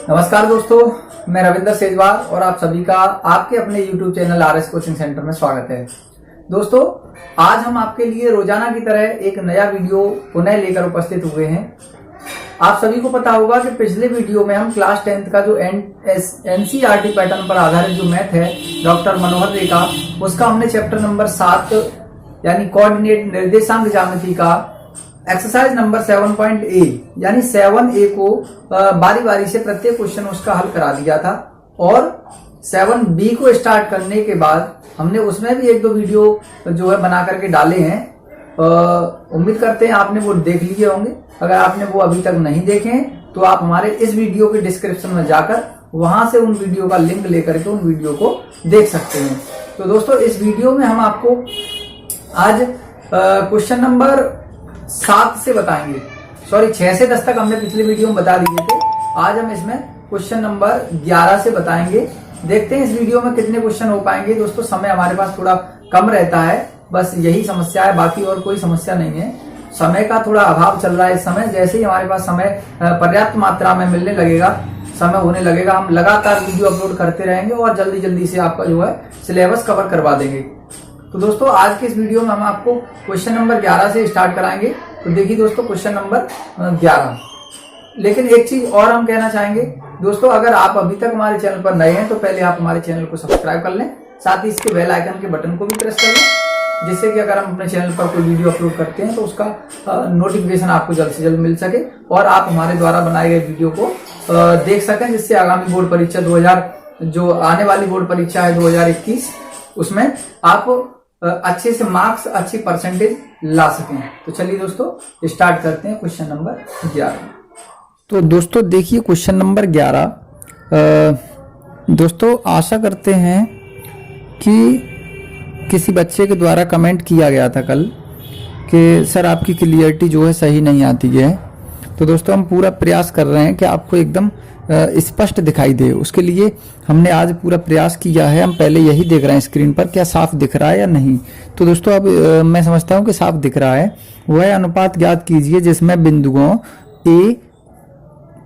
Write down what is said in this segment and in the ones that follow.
नमस्कार दोस्तों, मैं रविंद्र सेजवार और आप सभी का आपके अपने YouTube channel RS coaching centre में स्वागत है। दोस्तों, आज हम आपके लिए रोजाना की तरह एक नया वीडियो पुनः लेकर उपस्थित हुए हैं। आप सभी को पता होगा कि पिछले वीडियो में हम क्लास 10th का जो NCERT पैटर्न पर आधारित जो मैथ है डॉक्टर मनोहर रेखा, उसका हमने चैप्टर नंबर 7 यानी कोऑर्डिनेट निर्देशांक ज्यामिति का एक्सरसाइज नंबर 7.A यानी 7A को बारी बारी से प्रत्येक क्वेश्चन उसका हल करा दिया था और 7B को स्टार्ट करने के बाद हमने उसमें भी एक दो वीडियो जो है बना करके डाले हैं। उम्मीद करते हैं आपने वो देख लिए होंगे। अगर आपने वो अभी तक नहीं देखे हैं तो आप हमारे इस वीडियो के डिस्क्रिप्शन में जाकर वहां से उन वीडियो का लिंक लेकर के उन वीडियो को देख सकते हैं। तो दोस्तों, इस वीडियो में हम आपको आज क्वेश्चन नंबर 7 से बताएंगे। 6 से 10 तक हमने पिछले वीडियो में बता दिए थे। आज हम इसमें क्वेश्चन नंबर 11 से बताएंगे। देखते हैं इस वीडियो में कितने क्वेश्चन हो पाएंगे। दोस्तों, समय हमारे पास थोड़ा कम रहता है, बस यही समस्या है, बाकी और कोई समस्या नहीं है। समय का थोड़ा अभाव चल रहा है इस समय। जैसे ही हमारे पास समय पर्याप्त मात्रा में मिलने लगेगा, समय होने लगेगा, हम लगातार वीडियो अपलोड करते रहेंगे और जल्दी जल्दी से आपका जो है सिलेबस कवर करवा देंगे। तो दोस्तों, आज के इस वीडियो में हम आपको क्वेश्चन नंबर 11 से स्टार्ट कराएंगे। तो देखिए दोस्तों, क्वेश्चन नंबर 11। लेकिन एक चीज और हम कहना चाहेंगे दोस्तों, अगर आप अभी तक हमारे चैनल पर नए हैं तो पहले आप हमारे चैनल को सब्सक्राइब कर लें, साथ ही इसके बेल आइकन के बटन को भी प्रेस कर लें, जिससे कि अगर हम अपने चैनल पर कोई वीडियो अपलोड करते हैं तो उसका नोटिफिकेशन आपको जल्द से जल्द मिल सके और आप हमारे द्वारा बनाए गए वीडियो को देख सकें, जिससे आगामी बोर्ड परीक्षा 2000 जो आने वाली बोर्ड परीक्षा है 2021 उसमें आप अच्छे से मार्क्स, अच्छी परसेंटेज ला सकें। तो चलिए दोस्तों, स्टार्ट करते हैं क्वेश्चन नंबर 11। तो दोस्तों देखिए क्वेश्चन नंबर 11। दोस्तों, आशा करते हैं कि किसी बच्चे के द्वारा कमेंट किया गया था कल कि सर आपकी क्लियरिटी जो है सही नहीं आती है। तो दोस्तों, हम पूरा प्रयास कर रहे हैं कि आपको एकदम स्पष्ट दिखाई दे। उसके लिए हमने आज पूरा प्रयास किया है। हम पहले यही देख रहे हैं स्क्रीन पर क्या साफ दिख रहा है या नहीं। तो दोस्तों, अब मैं समझता हूं कि साफ दिख रहा है। वह अनुपात ज्ञात कीजिए जिसमें बिंदुओं ए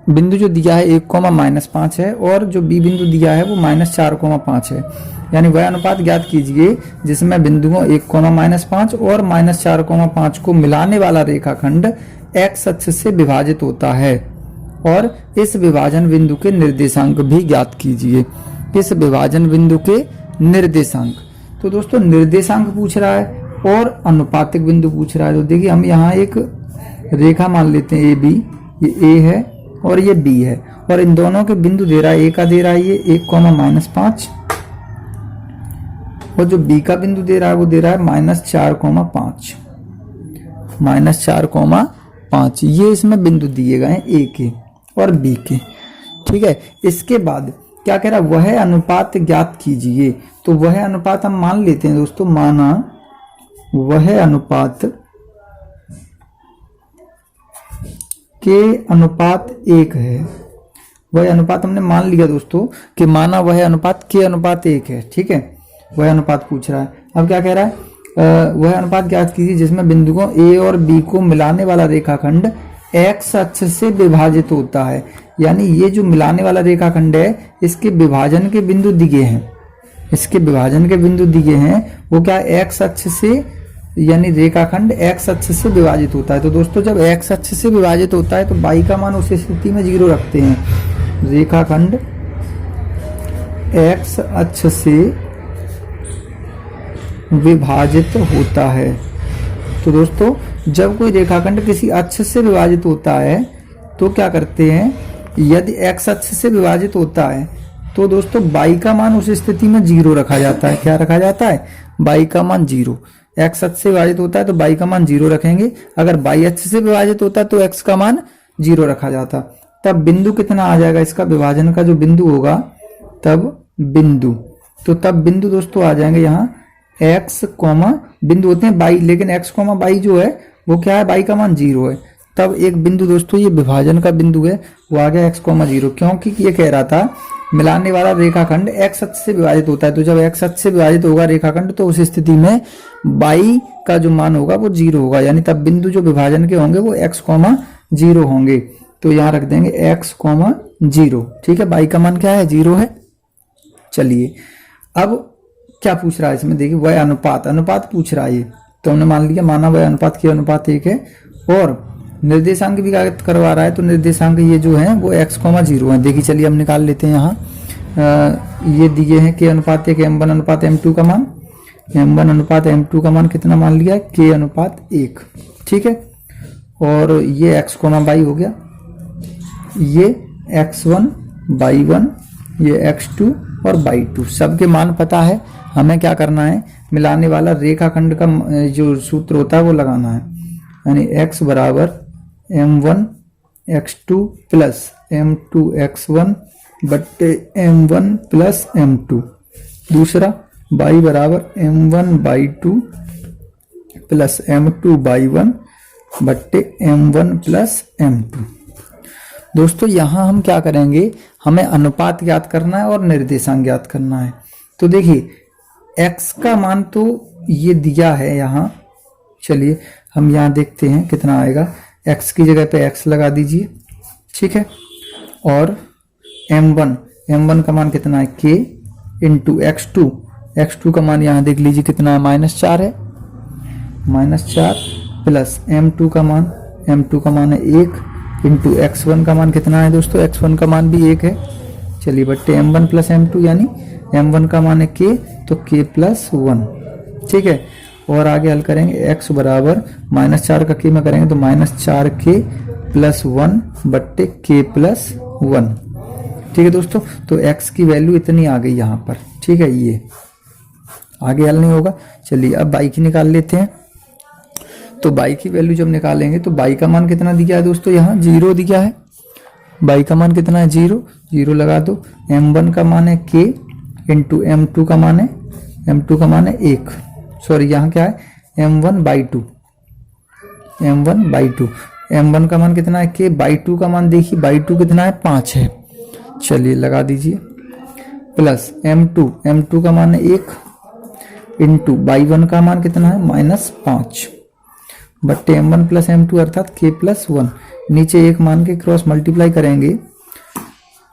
बिंदु जो दिया है 1,-5 है और जो बी बिंदु दिया है वो -4,5 है। यानी वह अनुपात ज्ञात कीजिए जिसमें बिंदुओं 1,-5 और -4,5 को मिलाने वाला रेखाखंड एक्स अक्ष से विभाजित होता है और इस विभाजन बिंदु के निर्देशांक भी ज्ञात कीजिए। इस विभाजन बिंदु के निर्देशांक, तो दोस्तों निर्देशांक पूछ रहा है और अनुपातिक बिंदु पूछ रहा है। तो देखिए हम यहाँ एक रेखा मान लेते हैं AB, ये A है और ये B है और इन दोनों के बिंदु दे रहा है। A का दे रहा है ये 1,-5 और जो B का बिंदु दे रहा है वो दे रहा है -4,5 -4,5। ये इसमें बिंदु दिए गए हैं A के और B के। ठीक है, इसके बाद क्या कह रहा है, वह अनुपात ज्ञात कीजिए। तो वह अनुपात हम मान लेते हैं दोस्तों, माना वह अनुपात के अनुपात 1 है। वह अनुपात हमने मान लिया दोस्तों कि माना वह अनुपात के अनुपात 1 है। ठीक है, वह अनुपात पूछ रहा है। अब क्या कह रहा है, वह अनुपात ज्ञात कीजिए जिसमें बिंदुओं A और B को मिलाने वाला रेखाखंड एक्स अक्ष से विभाजित होता है। यानी ये जो मिलाने वाला रेखाखंड है इसके विभाजन के बिंदु दिए हैं, इसके विभाजन के बिंदु दिए हैं वो क्या एक्स अक्ष से, यानी रेखाखंड एक्स अक्ष से विभाजित होता है। तो दोस्तों, जब एक्स अक्ष से विभाजित होता है तो y का मान उस स्थिति में 0 रखते हैं। रेखाखंड एक्स अक्ष से विभाजित होता है। तो दोस्तों, जब कोई रेखाखंड किसी अक्ष से विभाजित होता है तो क्या करते हैं, यदि x अक्ष से विभाजित होता है तो दोस्तों y का मान उस स्थिति में 0 रखा जाता है। क्या रखा जाता है, y का मान 0। x अक्ष से विभाजित होता है तो y का मान 0 रखेंगे। अगर y अक्ष से विभाजित होता है तो x का मान 0 रखा जाता। तब बिंदु कितना आ जाएगा, इसका विभाजन का जो बिंदु होगा तब बिंदु, तो तब बिंदु दोस्तों आ जाएंगे यहाँ x, बिंदु होते हैं y, लेकिन x, y जो है वो क्या है, y का मान 0 है। तब एक बिंदु दोस्तों ये विभाजन का बिंदु है वो आ गया x, 0, क्योंकि ये कह रहा था मिलाने वाला रेखाखंड x अक्ष से विभाजित होता है। तो जब x अक्ष से विभाजित होगा रेखाखंड तो उस स्थिति में y का जो मान होगा वो 0 होगा, यानी तब बिंदु जो विभाजन के होंगे वो x, 0 होंगे। तो यहाँ रख देंगे x, 0। ठीक है, y का मान क्या है, 0 है। चलिए अब क्या पूछ रहा है इसमें, देखिए वह अनुपात पूछ रहा है ये, तो हमने मान लिया, माना वह अनुपात k अनुपात 1 है, और निर्देशांक भी ज्ञात करवा रहा है, तो निर्देशांक ये जो है वो x, 0 है। देखिए चलिए हम निकाल लेते हैं यहाँ, ये दिए हैं k अनुपात 1, m1 अनुपात m2 का मान, m1 अनुपात m2 का मान कितना मान लिया, k अनुपात 1। ठीक है, और ये x, y हो गया, ये x1, y1, ये x2 और y2, सबके मान पता है। हमें क्या करना है, मिलाने वाला रेखाखंड का जो सूत्र होता है वो लगाना है, यानी x बराबर m1 x2 plus m2 x1 बट्टे m1 प्लस m2। दूसरा y बराबर m1 y2 plus m2 y1 बट्टे m1 प्लस m2। दोस्तों यहाँ हम क्या करेंगे, हमें अनुपात ज्ञात करना है और निर्देशांक ज्ञात करना है। तो देखिए x का मान तो ये दिया है यहाँ, चलिए हम यहाँ देखते हैं कितना आएगा। x की जगह पे x लगा दीजिए, ठीक है, और m1 का मान कितना है, k इंटू x2 का मान यहाँ देख लीजिए कितना है, -4 है, -4 प्लस m2 का मान है 1 इंटू x1 का मान कितना है दोस्तों, x1 का मान भी 1 है। चलिए बट्टे m1 प्लस m2, यानी m1 का मान है k, तो k प्लस 1। ठीक है, और आगे हल करेंगे, x बराबर -4 का k में करेंगे तो -4k प्लस 1 बट्टे k प्लस 1। ठीक है दोस्तों, तो x की वैल्यू इतनी आ गई यहाँ पर। ठीक है, ये आगे हल नहीं होगा। चलिए अब y की निकाल लेते हैं। तो y की वैल्यू जब निकालेंगे तो y का मान कितना दिया है दोस्तों, यहाँ 0 दिया है। y का मान कितना है, 0 लगा दो। m1 का मान है k इंटू m2 का मान है 1, सॉरी यहाँ क्या है, m1/2, m1 का मान कितना है, k, by2 का मान देखिए, by2 कितना है, 5 है। चलिए लगा दीजिए, प्लस m2 का मान है 1 इंटू y1 का मान कितना है, -5 बट्टे m1 प्लस m2 अर्थात k प्लस 1। नीचे 1 मान के क्रॉस मल्टीप्लाई करेंगे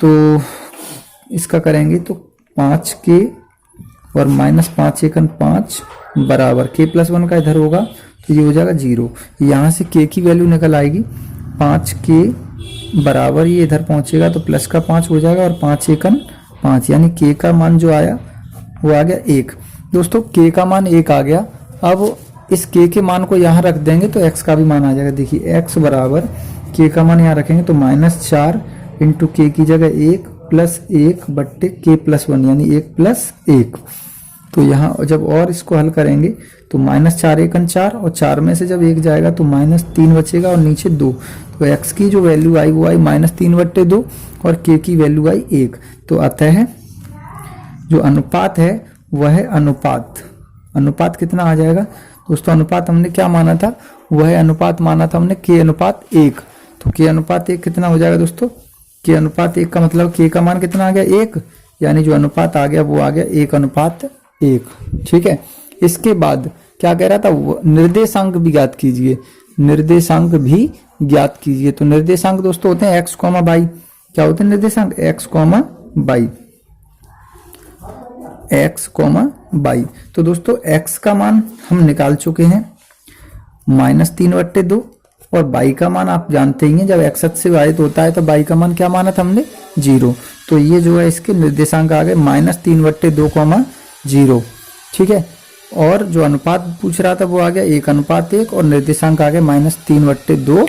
तो इसका करेंगे तो 5k और -5 एकन 5 बराबर k प्लस 1 का इधर होगा तो ये हो जाएगा 0। यहाँ से k की वैल्यू निकल आएगी 5k बराबर, ये इधर पहुंचेगा तो प्लस का 5 हो जाएगा और 5 एकन 5, यानी k का मान जो आया वो आ गया 1। दोस्तों k का मान 1 आ गया। अब इस k के मान को यहाँ रख देंगे तो x का भी मान आ जाएगा। देखिए x बराबर k का मान यहाँ रखेंगे तो -4 इंटू k की जगह 1 प्लस 1 बट्टे k प्लस 1, यानी 1 प्लस 1। तो यहाँ जब और इसको हल करेंगे तो -4 एकन 4, और 4 में से जब 1 जाएगा तो -3 बचेगा और नीचे 2। तो x की जो वैल्यू आई वो आई -3 बट्टे 2 और k की वैल्यू आई 1। तो अतः जो अनुपात है वह है अनुपात कितना आ जाएगा दोस्तों, अनुपात हमने क्या माना था, वह अनुपात माना था हमने k अनुपात 1। तो k अनुपात 1 कितना हो जाएगा दोस्तों, k अनुपात 1 का मतलब k का मान कितना आ गया, 1, यानी जो अनुपात आ गया वो आ गया 1 अनुपात 1। ठीक है, इसके बाद क्या कह रहा था, निर्देशांक भी ज्ञात कीजिए, निर्देशांक भी ज्ञात कीजिए। तो निर्देशांक दोस्तों होते हैं x, y। क्या होते हैं निर्देशांक, x, y। तो दोस्तों x का मान हम निकाल चुके हैं -3/2, और y का मान आप जानते ही हैं, जब x अक्ष से वाहित होता है तो y का मान क्या माना था हमने, 0। तो ये जो है इसके निर्देशांक आ गए -3/2, 0। ठीक है, और जो अनुपात पूछ रहा था वो आ गया 1:1 और निर्देशांक आ गया -3/2,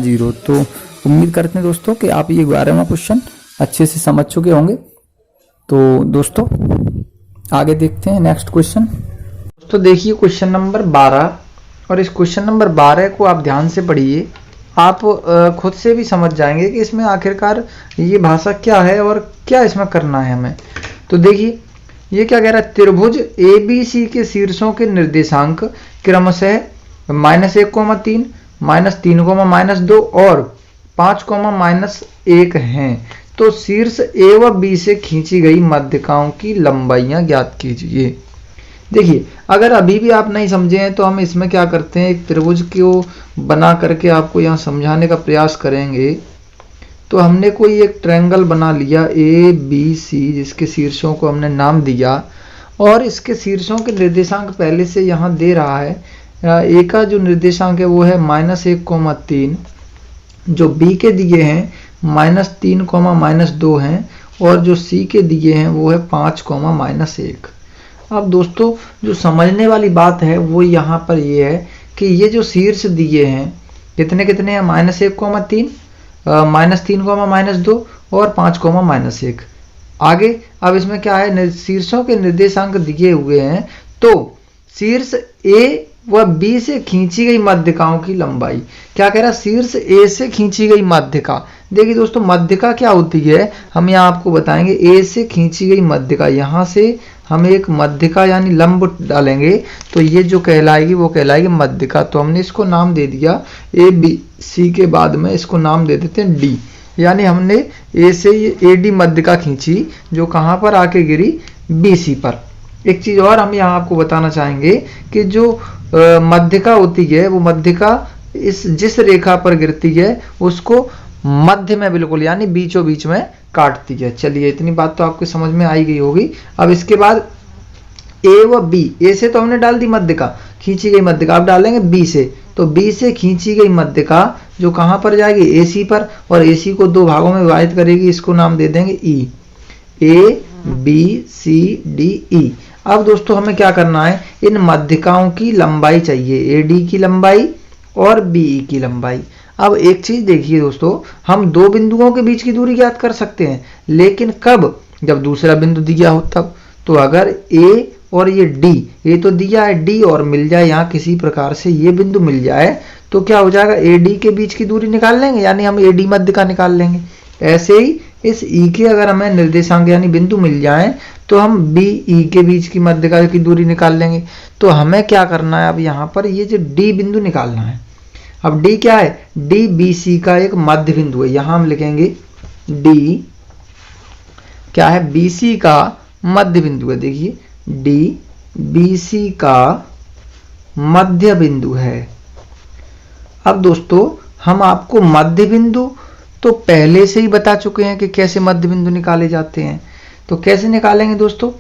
0। तो उम्मीद करते हैं दोस्तों कि आप ये 12वां क्वेश्चन अच्छे से समझ चुके होंगे। तो दोस्तों आगे देखते हैं नेक्स्ट क्वेश्चन। तो देखिए क्वेश्चन नंबर 12, और इस क्वेश्चन नंबर 12 को आप ध्यान से पढ़िए, आप खुद से भी समझ जाएंगे कि इसमें आखिरकार ये भाषा क्या है और क्या इसमें करना है हमें। तो देखिए ये क्या कह रहा है, त्रिभुज ABC के शीर्षों के निर्देशांक क्रमशः -1, 3, -3, -2 और 5, -1 हैं। तो शीर्ष A व B से खींची गई मध्यकाओं की लंबाइयां ज्ञात कीजिए। देखिए अगर अभी भी आप नहीं समझे हैं तो हम इसमें क्या करते हैं, एक त्रिभुज को बना करके आपको यहाँ समझाने का प्रयास करेंगे। तो हमने कोई एक ट्रायंगल बना लिया ABC, जिसके शीर्षों को हमने नाम दिया, और इसके शीर्षों के निर्देशांक पहले से यहाँ दे रहा है। ए का जो निर्देशांक है वो है -1,3, जो बी के दिए हैं -3, -2 हैं, और जो सी के दिए हैं वो है 5, -1। अब दोस्तों जो समझने वाली बात है वो यहाँ पर ये है कि ये जो शीर्ष दिए हैं कितने कितने हैं, -1,3, -3, -2 और 5, -1। आगे अब इसमें क्या है, शीर्षों के निर्देशांक दिए हुए हैं, तो शीर्ष ए व बी से खींची गई मध्यकाओं की लंबाई। क्या कह रहा है, शीर्ष ए से खींची गई मध्यका। देखिए दोस्तों मध्यका क्या होती है, हम यहाँ आपको बताएंगे। ए से खींची गई मध्यका, यहाँ से हम एक मध्यका यानी लंब डालेंगे तो ये जो कहलाएगी वो कहलाएगी मध्यका। तो हमने इसको नाम दे दिया ए बी सी, के बाद में इसको नाम दे देते हैं डी, यानी हमने ए से ये ए डी मध्यका खींची जो कहाँ पर आके गिरी, बी सी पर। एक चीज और हम यहाँ आपको बताना चाहेंगे कि जो मध्यका होती है वो मध्यका जिस रेखा पर गिरती है उसको मध्य में बिल्कुल यानी बीचों बीच में काटती है। चलिए इतनी बात तो आपको समझ में आई गई होगी। अब इसके बाद ए व बी, ए से तो हमने डाल दी मध्यका, खींची गई मध्यका, अब डालेंगे बी से, तो बी से खींची गई मध्यका जो कहां पर जाएगी, ए सी पर, और ए सी को दो भागों में विभाजित करेगी, इसको नाम दे देंगे ई, A B C D E. अब दोस्तों हमें क्या करना है, इन मध्यकाओं की लंबाई चाहिए, ए डी की लंबाई और बी ई की लंबाई। अब एक चीज देखिए दोस्तों, हम दो बिंदुओं के बीच की दूरी ज्ञात कर सकते हैं, लेकिन कब, जब दूसरा बिंदु दिया हो तब। तो अगर ए और ये डी, ये तो दिया है डी और मिल जाए यहाँ किसी प्रकार से ये बिंदु मिल जाए, तो क्या हो जाएगा, ए डी के बीच की दूरी निकाल लेंगे, यानी हम ए डी मध्य का निकाल लेंगे। ऐसे ही इस ई के अगर हमें निर्देशांक यानी बिंदु मिल जाए तो हम बी ई के बीच की मध्यका की दूरी निकाल लेंगे। तो हमें क्या करना है, अब यहाँ पर ये जो डी बिंदु निकालना है। अब डी क्या है, डी बी सी का एक मध्य बिंदु है, यहां हम लिखेंगे डी क्या है, बी सी का मध्य बिंदु है। देखिए डी बी सी का मध्य बिंदु है। अब दोस्तों हम आपको मध्य बिंदु तो पहले से ही बता चुके हैं कि कैसे मध्य बिंदु निकाले जाते हैं। तो कैसे निकालेंगे दोस्तों,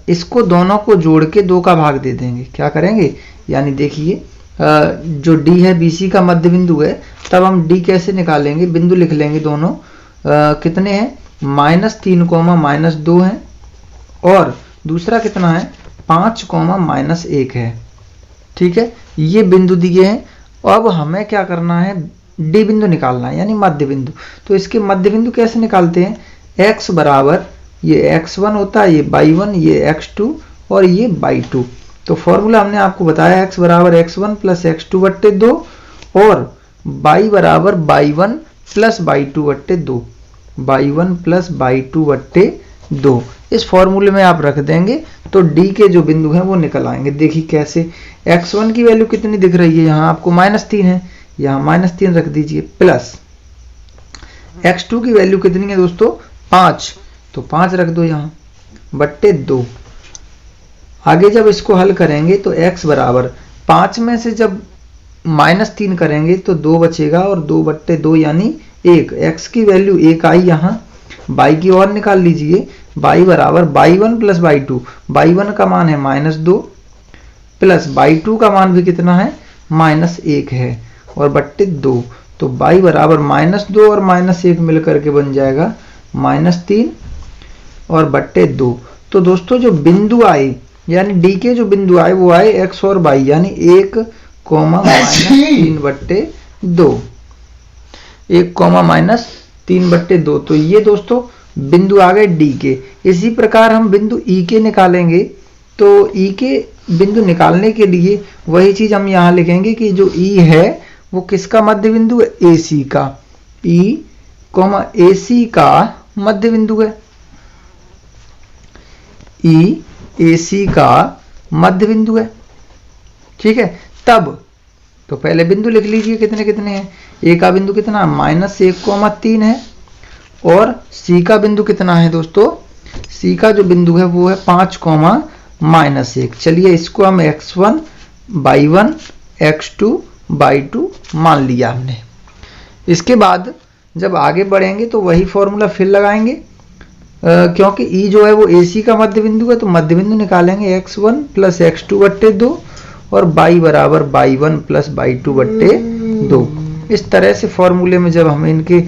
इसको दोनों को जोड़ के 2 का भाग दे देंगे। क्या करेंगे, यानी देखिए जो डी है बीसी का मध्य बिंदु है, तब हम डी कैसे निकालेंगे, बिंदु लिख लेंगे दोनों, कितने हैं, -3, -2 है, और दूसरा कितना है 5, -1 है। ठीक है, ये बिंदु दिए हैं। अब हमें क्या करना है, डी बिंदु निकालना है यानी मध्य बिंदु। तो इसके मध्य बिंदु कैसे निकालते हैं, x बराबर ये x1 होता है, ये y1, ये x2 और ये y2। तो फॉर्मूला हमने आपको बताया, x बराबर x1 प्लस x2 बट्टे 2 और y बराबर y1 प्लस y2 बट्टे 2, y1 प्लस y2 बट्टे 2। इस फॉर्मूले में आप रख देंगे तो d के जो बिंदु हैं वो निकल आएंगे। देखिए कैसे, x1 की वैल्यू कितनी दिख रही है, यहाँ आपको -3 है, यहाँ -3 रख दीजिए, प्लस x2 की वैल्यू कितनी है दोस्तों 5, तो 5 रख दो यहाँ, बट्टे 2। आगे जब इसको हल करेंगे तो x बराबर 5 में से जब -3 करेंगे तो 2 बचेगा और 2 बट्टे 2 यानी 1। x की वैल्यू 1 आई यहाँ, y की और निकाल लीजिए, y बराबर y1 प्लस y2, y1 का मान है -2 प्लस y2 का मान भी कितना है -1 है और बट्टे 2। तो y बराबर -2 और -1 मिलकर के बन जाएगा -3 और बट्टे 2। तो दोस्तों जो बिंदु आए यानी डी के जो बिंदु आए वो आए x और y, यानी 1, -3 बट्टे 2, 1, -3 बट्टे 2। तो ये दोस्तों बिंदु आ गए डी के। इसी प्रकार हम बिंदु ई के निकालेंगे। तो ई के बिंदु निकालने के लिए वही चीज हम यहाँ लिखेंगे कि जो ई है वो किसका मध्य बिंदु है, ए सी का, ई ए सी का मध्य बिंदु है, ई ए सी का मध्य बिंदु है। ठीक है, तब तो पहले बिंदु लिख लीजिए कितने कितने हैं, ए का बिंदु कितना -1, 3 है और सी का बिंदु कितना है दोस्तों, सी का जो बिंदु है वो है 5, -1। चलिए इसको हम x1, y1, x2, y2 मान लिया हमने। इसके बाद जब आगे बढ़ेंगे तो वही फॉर्मूला फिर लगाएंगे, क्योंकि ई जो है वो AC का मध्य बिंदु है, तो मध्य बिंदु निकालेंगे x1 प्लस x2 बट्टे 2 और y बराबर y1 प्लस y2 बट्टे 2। इस तरह से फॉर्मूले में जब हम इनके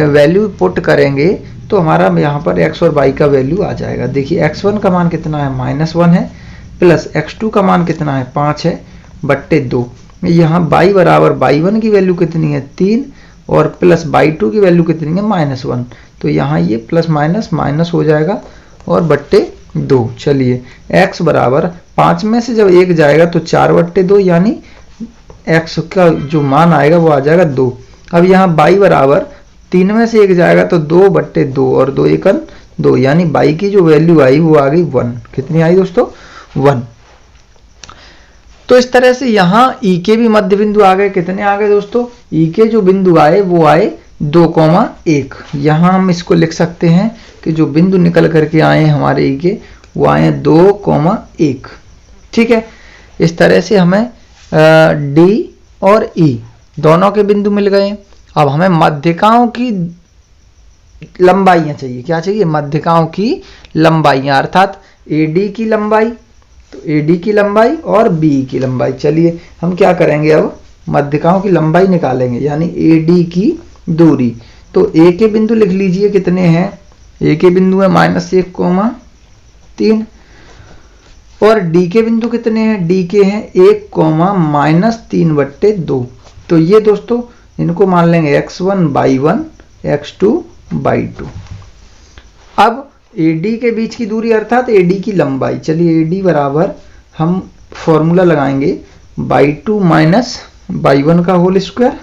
वैल्यू पुट करेंगे तो हमारा यहाँ पर x और y का वैल्यू आ जाएगा। देखिए x1 का मान कितना है -1 है, प्लस x2 का मान कितना है 5 है बट्टे 2। यहाँ y बराबर y1 की वैल्यू कितनी है 3 और प्लस y2 की वैल्यू कितनी है -1, तो यहाँ ये प्लस माइनस माइनस हो जाएगा और बट्टे 2। चलिए x बराबर 5 में से जब 1 जाएगा तो 4 बट्टे 2, यानी x का जो मान आएगा वो आ जाएगा 2। अब यहाँ y बराबर 3 में से 1 जाएगा तो 2 बट्टे 2 और 2 एकन 2, यानी y की जो वैल्यू आई वो आ गई 1। कितनी आई दोस्तों 1। तो इस तरह से यहाँ E के भी मध्य बिंदु आ गए। कितने आ गए दोस्तों, E के जो बिंदु आए वो आए 2,1। यहाँ हम इसको लिख सकते हैं कि जो बिंदु निकल करके आए हमारे E के वो आए 2,1। ठीक है, इस तरह से हमें D और E दोनों के बिंदु मिल गए। अब हमें मध्यिकाओं की लंबाइयां चाहिए। क्या चाहिए, मध्यिकाओं की लंबाइयां, अर्थात AD की लंबाई, तो AD की लंबाई और BE की लंबाई। चलिए हम क्या करेंगे, अब मध्यिकाओं की लंबाई निकालेंगे, यानी AD की दूरी। तो A के बिंदु लिख लीजिए कितने हैं, A के बिंदु है -1,3 और D के बिंदु कितने हैं, D के हैं 1,-3 बट्टे 2। तो ये दोस्तों इनको मान लेंगे x1 y1 x2 y2। अब AD के बीच की दूरी अर्थात AD की लंबाई। चलिए AD बराबर हम फॉर्मूला लगाएंगे y2 माइनस y1 का होल स्क्वायर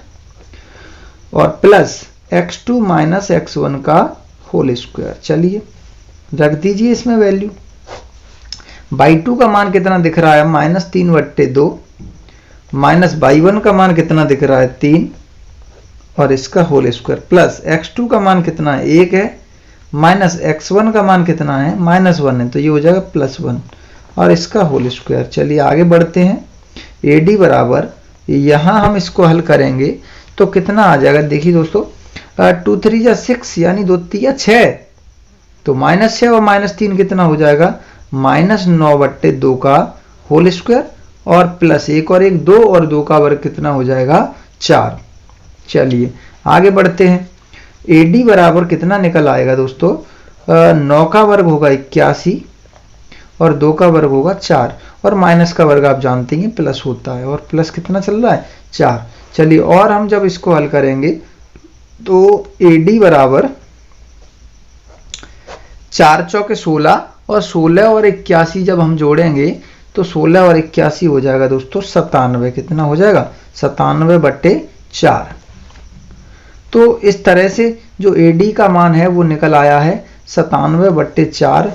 और प्लस x2 माइनस x1 का होल स्क्वायर। चलिए रख दीजिए इसमें वैल्यू। y2 का मान कितना दिख रहा है -3 बट्टे 2, माइनस y1 का मान कितना दिख रहा है 3 और इसका होल स्क्वायर, प्लस x2 का मान कितना है 1 है, माइनस x1 का मान कितना है -1 है, तो ये हो जाएगा +1 और इसका होल स्क्वायर। चलिए आगे बढ़ते हैं। AD बराबर यहाँ हम इसको हल करेंगे तो कितना आ जाएगा, देखिए दोस्तों 2 3 या 6 यानी 2 3 6, तो -6 और -3 कितना हो जाएगा -9 बट्टे 2 का होल स्क्वायर और प्लस 1 और 1 2 और 2 का वर्ग कितना हो जाएगा 4। चलिए आगे बढ़ते हैं। AD बराबर कितना निकल आएगा दोस्तों, 9 का वर्ग होगा 81 और 2 का वर्ग होगा 4 और माइनस का वर्ग आप जानते हैं प्लस होता है और प्लस कितना चल रहा है 4। चलिए और हम जब इसको हल करेंगे तो AD बराबर 4 चौके 16 और 16 और 81 जब हम जोड़ेंगे तो 16 और 81 हो जाएगा दोस्तों 97। कितना हो जाएगा 97 बट्टे 4। तो इस तरह से जो AD का मान है वो निकल आया है 97 बट्टे 4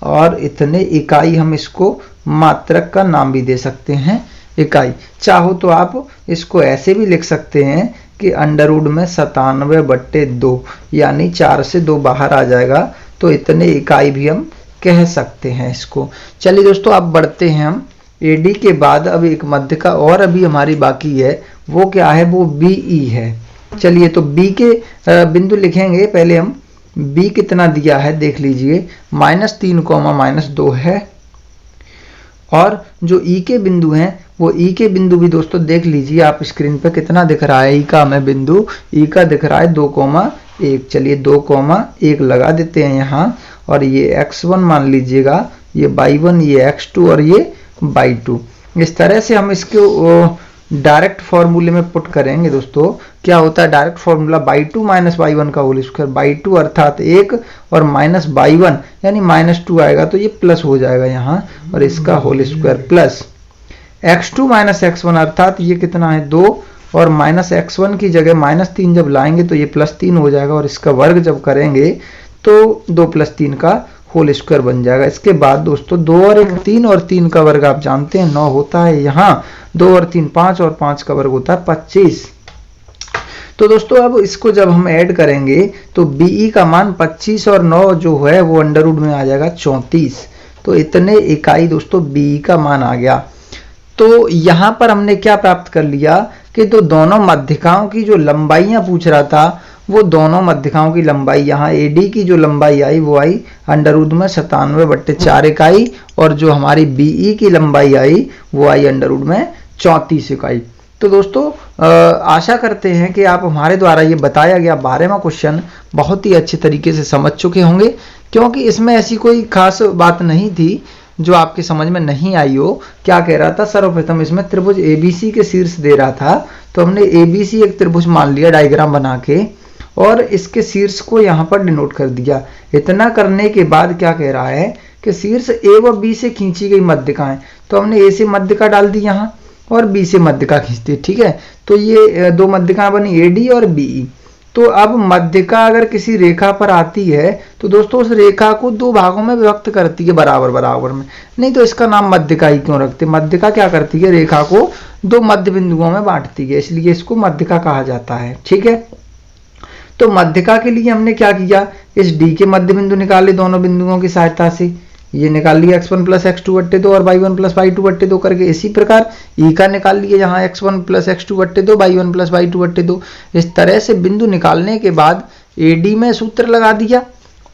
और इतने इकाई हम इसको मात्रक का नाम भी दे सकते हैं इकाई। चाहो तो आप इसको ऐसे भी लिख सकते हैं कि अंडरवुड में 97 बट्टे 2 यानी 4 से 2 बाहर आ जाएगा, तो इतने इकाई भी हम कह सकते हैं इसको। चलिए दोस्तों अब बढ़ते हैं हम AD के बाद अब एक मध्य का और अभी हमारी बाकी है, वो क्या है, वो BE है। चलिए तो B के बिंदु लिखेंगे। पहले हम B कितना दिया है देख लीजिए, -3, -2 है और जो E के बिंदु हैं वो E के बिंदु भी दोस्तों देख लीजिए आप स्क्रीन पे कितना दिख रहा है। E का हमें बिंदु E का दिख रहा है 2,1। चलिए 2,1 लगा देते हैं यहाँ और ये x1 मान लीजिएगा, ये y1, ये x2 और ये y2। इस तरह से हम इसको डायरेक्ट फॉर्मूले में पुट करेंगे दोस्तों। क्या होता है direct formula, y2 minus y1 का होल स्क्वायर, y2 अर्थात 1 और माइनस y1 यानी -2 आएगा तो ये प्लस हो जाएगा यहाँ और इसका whole square, plus x2 minus x1 अर्थात ये कितना है 2 और माइनस x1 की जगह -3 जब लाएंगे तो ये +3 हो जाएगा और इसका वर्ग जब करेंगे तो 2 + 3 का होल स्क्वायर बन जाएगा। इसके बाद दोस्तों 2 और 1 3 और 3 का वर्ग आप जानते हैं 9 होता है, यहाँ 2 और 3 5 और 5 का वर्ग होता है 25। तो दोस्तों अब इसको जब हम ऐड करेंगे तो BE का मान 25 और 9 जो है वो अंडरवुड में आ जाएगा 34। तो इतने इकाई दोस्तों BE का मान आ गया। तो यहाँ पर हमने क्या प्राप्त कर लिया कि तो दोनों मध्यिकाओं की जो लंबाइयां पूछ रहा था वो दोनों मध्यिकाओं की लंबाई, यहाँ AD की जो लंबाई आई वो आई अंडर रूट में 97/4 इकाई, और जो हमारी BE की लंबाई आई वो आई अंडर रूट में 34 इकाई। तो दोस्तों आशा करते हैं कि आप हमारे द्वारा ये बताया गया 12वां क्वेश्चन बहुत ही अच्छे तरीके से समझ चुके होंगे, क्योंकि इसमें ऐसी कोई खास बात नहीं थी जो आपके समझ में नहीं आई हो। क्या कह रहा था, सर्वप्रथम इसमें त्रिभुज ABC के शीर्ष दे रहा था, तो हमने ABC एक त्रिभुज मान लिया डायग्राम बना के, और इसके शीर्ष को यहाँ पर डिनोट कर दिया। इतना करने के बाद क्या कह रहा है कि शीर्ष A व B से खींची गई मध्यिकाएं, तो हमने A से मध्यिका डाल दी यहाँ और B से मध्यिका खींच दी। ठीक है, तो ये दो मध्यिका बनी AD और BE। तो अब मध्यिका अगर किसी रेखा पर आती है तो दोस्तों उस रेखा को दो भागों में विभक्त करती है बराबर बराबर में, नहीं तो इसका नाम मध्यिका ही क्यों रखते। मध्यिका क्या करती है, रेखा को दो मध्य बिंदुओं में बांटती है, इसलिए इसको मध्यिका कहा जाता है। ठीक है, तो मध्यिका के लिए हमने क्या किया, इस D के मध्य बिंदु निकाले दोनों बिंदुओं की सहायता से, ये निकाल लिया x1 + x2/2 और y1 + y2/2 करके। इसी प्रकार E का निकाल लिया, यहाँ x1 + x2/2 y1 + y2/2। इस तरह से बिंदु निकालने के बाद AD में सूत्र लगा दिया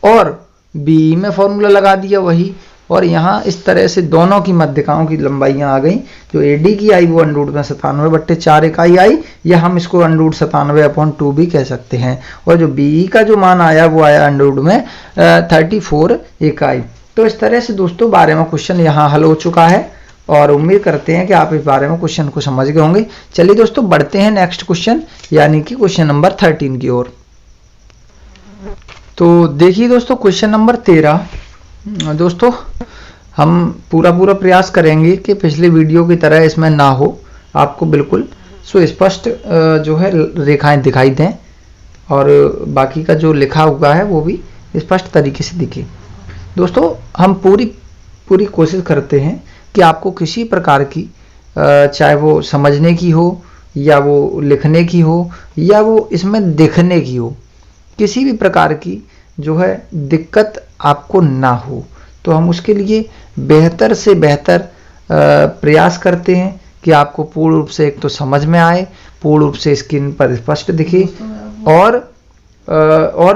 और BE में फॉर्मूला लगा दिया वही, और यहाँ इस तरह से दोनों की मध्यिकाओं की लंबाइयाँ आ गई। जो AD की आई वो अंडर रूट में 97/4 इकाई आई, या हम इसको अंडर रूट 97/2 भी कह सकते हैं, और जो BE का जो मान आया वो आया अंडर रूट में 34 इकाई। तो इस तरह से दोस्तों 12वां क्वेश्चन यहाँ हल हो चुका है, और उम्मीद करते हैं कि आप इस 12वें क्वेश्चन को समझ गए होंगे। चलिए दोस्तों बढ़ते हैं नेक्स्ट क्वेश्चन, यानी कि क्वेश्चन नंबर 13 की ओर। तो देखिए दोस्तों क्वेश्चन नंबर 13, दोस्तों हम पूरा प्रयास करेंगे कि पिछले वीडियो की तरह इसमें ना हो, आपको बिल्कुल सुस्पष्ट जो है रेखाएं दिखाई दें, और बाकी का जो लिखा हुआ है वो भी स्पष्ट तरीके से दिखे। दोस्तों हम पूरी कोशिश करते हैं कि आपको किसी प्रकार की चाहे वो समझने की हो, या वो लिखने की हो, या वो इसमें दिखने की हो, किसी भी प्रकार की जो है दिक्कत आपको ना हो, तो हम उसके लिए बेहतर से बेहतर प्रयास करते हैं कि आपको पूर्ण रूप से एक तो समझ में आए, पूर्ण रूप से स्क्रीन पर स्पष्ट दिखे, और